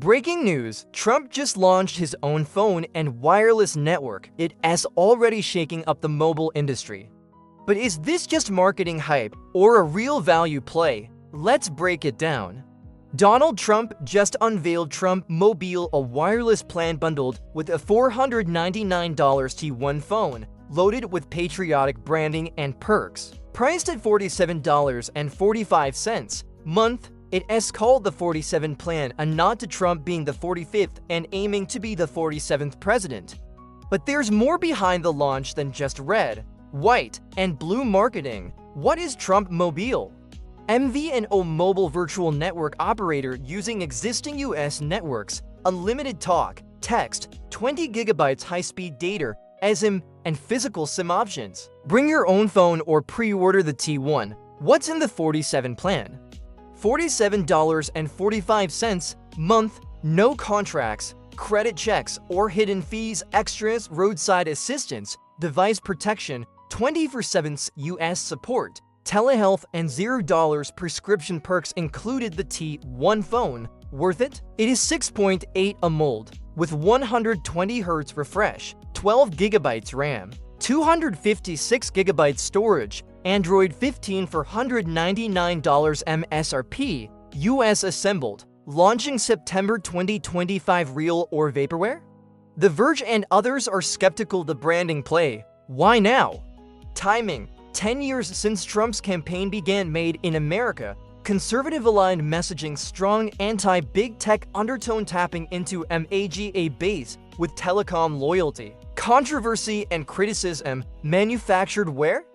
Breaking news, Trump just launched his own phone and wireless network. It is already shaking up the mobile industry. But is this just marketing hype or a real value play? Let's break it down. Donald Trump just unveiled Trump Mobile, a wireless plan bundled with a $499 T1 phone, loaded with patriotic branding and perks. Priced at $47.45 month, it is called the 47 plan, a nod to Trump being the 45th and aiming to be the 47th president. But there's more behind the launch than just red, white, and blue marketing. What is Trump Mobile? MVNO mobile virtual network operator using existing US networks, unlimited talk, text, 20 gigabytes high-speed data, eSIM, and physical SIM options. Bring your own phone or pre-order the T1. What's in the 47 plan? $47.45 month, no contracts, credit checks or hidden fees, extras, roadside assistance, device protection, 24/7 US support, telehealth, and $0 prescription perks included. The T1 phone, worth it? It is 6.8 AMOLED with 120 Hz refresh, 12 GB RAM, 256 GB storage, Android 15 for $199 MSRP, US assembled, launching September 2025. Real or vaporware? The Verge and others are skeptical the branding play. Why now? Timing: 10 years since Trump's campaign began. Made in America, conservative-aligned messaging, strong anti-big tech undertone, tapping into MAGA base with telecom loyalty, controversy and criticism. Manufactured where?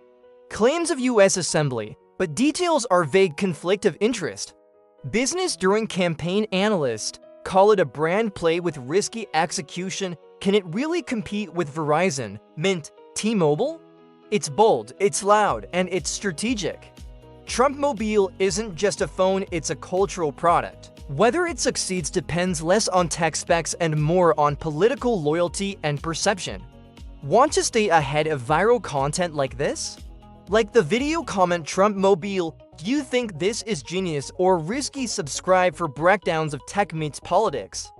Claims of US assembly, but details are vague. Conflict of interest. Business during campaign. Analysts call it a brand play with risky execution. Can it really compete with Verizon, Mint, T-Mobile? It's bold, it's loud, and it's strategic. Trump Mobile isn't just a phone, it's a cultural product. Whether it succeeds depends less on tech specs and more on political loyalty and perception. Want to stay ahead of viral content like this? Like the video, comment Trump Mobile. Do you think this is genius or risky? Subscribe for breakdowns of tech meets politics.